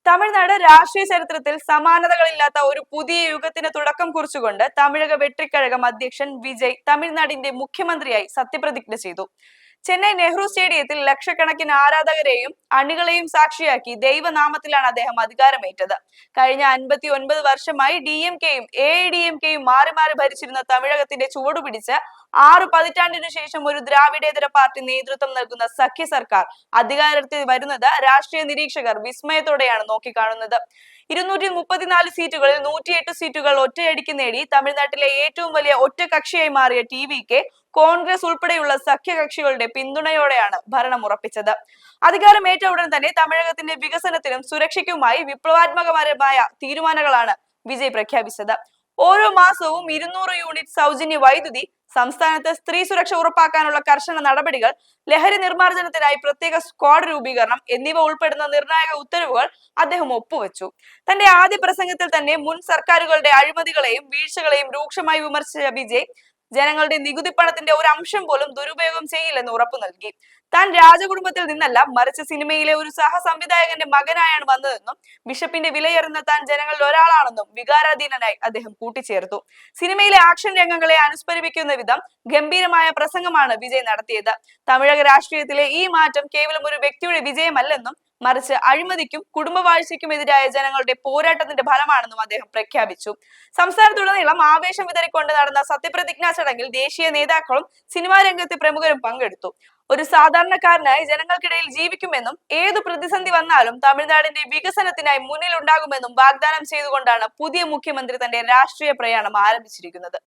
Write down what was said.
തമിഴ്നാട് രാഷ്ട്രീയ ചരിത്രത്തിൽ സമാനതകളില്ലാത്ത ഒരു പുതിയ യുഗത്തിന് തുടക്കം കുറിച്ചുകൊണ്ട് തമിഴക വെട്രിക്കഴകം അധ്യക്ഷൻ വിജയ് തമിഴ്നാടിന്റെ മുഖ്യമന്ത്രിയായി സത്യപ്രതിജ്ഞ ചെയ്തു. ചെന്നൈ നെഹ്റു സ്റ്റേഡിയത്തിൽ ലക്ഷക്കണക്കിന് ആരാധകരെയും അണികളെയും സാക്ഷിയാക്കി ദൈവനാമത്തിലാണ് അദ്ദേഹം അധികാരമേറ്റത്. കഴിഞ്ഞ 59 വർഷമായി DMKയും AIDMKയും മാറി മാറി ഭരിച്ചിരുന്ന തമിഴകത്തിന്റെ ചുവടുപിടിച്ച് 6 പതിറ്റാണ്ടിനു ശേഷം ഒരു ദ്രാവിഡേതര പാർട്ടി നേതൃത്വം നൽകുന്ന സഖ്യ സർക്കാർ അധികാരത്തിൽ വരുന്നത് രാഷ്ട്രീയ നിരീക്ഷകർ വിസ്മയത്തോടെയാണ് നോക്കിക്കാണുന്നത്. 234 സീറ്റുകളിൽ 108 സീറ്റുകൾ ഒറ്റയടിക്ക് നേടി തമിഴ്നാട്ടിലെ ഏറ്റവും വലിയ ഒറ്റകക്ഷിയായി മാറിയ TVK കോൺഗ്രസ് ഉൾപ്പെടെയുള്ള സഖ്യകക്ഷികളുടെ പിന്തുണയോടെയാണ് ഭരണം ഉറപ്പിച്ചത്. അധികാരമേറ്റ ഉടൻ തന്നെ തമിഴകത്തിന്റെ വികസനത്തിനും സുരക്ഷയ്ക്കുമായി വിപ്ലവാത്മകപരമായ തീരുമാനങ്ങളാണ് വിജയ് പ്രഖ്യാപിച്ചത്. ഓരോ മാസവും 200 യൂണിറ്റ് സൗജന്യ വൈദ്യുതി, സംസ്ഥാനത്ത് സ്ത്രീ സുരക്ഷ ഉറപ്പാക്കാനുള്ള കർശന നടപടികൾ, ലഹരി നിർമ്മാർജ്ജനത്തിനായി പ്രത്യേക സ്ക്വാഡ് രൂപീകരണം എന്നിവ ഉൾപ്പെടുന്ന നിർണായക ഉത്തരവുകൾ അദ്ദേഹം ഒപ്പുവെച്ചു. തന്റെ ആദ്യ പ്രസംഗത്തിൽ തന്നെ മുൻ സർക്കാരുകളുടെ അഴിമതികളെയും വീഴ്ചകളെയും രൂക്ഷമായി വിമർശിച്ച വിജയ് ജനങ്ങളുടെ നികുതി പണത്തിന്റെ ഒരു അംശം പോലും ദുരുപയോഗം ചെയ്യില്ലെന്ന് ഉറപ്പു നൽകി. താൻ രാജകുടുംബത്തിൽ നിന്നല്ല, മറിച്ച് സിനിമയിലെ ഒരു സഹസംവിധായകന്റെ മകനായാണ് വന്നതെന്നും ബിഷപ്പിന്റെ വിലയേറുന്ന താൻ ജനങ്ങളിൽ ഒരാളാണെന്നും വികാരാധീനനായി അദ്ദേഹം കൂട്ടിച്ചേർത്തു. സിനിമയിലെ ആക്ഷൻ രംഗങ്ങളെ അനുസ്മരിപ്പിക്കുന്ന വിധം ഗംഭീരമായ പ്രസംഗമാണ് വിജയ് നടത്തിയത്. തമിഴക രാഷ്ട്രീയത്തിലെ ഈ മാറ്റം കേവലം ഒരു വ്യക്തിയുടെ വിജയമല്ലെന്നും മറിച്ച് അഴിമതിക്കും കുടുംബവാഴ്ചയ്ക്കുമെതിരായ ജനങ്ങളുടെ പോരാട്ടത്തിന്റെ ഫലമാണെന്നും അദ്ദേഹം പ്രഖ്യാപിച്ചു. സംസ്ഥാനത്തുടനീളം ആവേശം വിതറിക്കൊണ്ട് നടന്ന സത്യപ്രതിജ്ഞാ ചടങ്ങിൽ ദേശീയ നേതാക്കളും സിനിമാ രംഗത്തെ പ്രമുഖരും പങ്കെടുത്തു. ഒരു സാധാരണക്കാരനായി ജനങ്ങൾക്കിടയിൽ ജീവിക്കുമെന്നും ഏതു പ്രതിസന്ധി വന്നാലും തമിഴ്നാടിന്റെ വികസനത്തിനായി മുന്നിലുണ്ടാകുമെന്നും വാഗ്ദാനം ചെയ്തുകൊണ്ടാണ് പുതിയ മുഖ്യമന്ത്രി തന്റെ രാഷ്ട്രീയ പ്രയാണം ആരംഭിച്ചിരിക്കുന്നത്.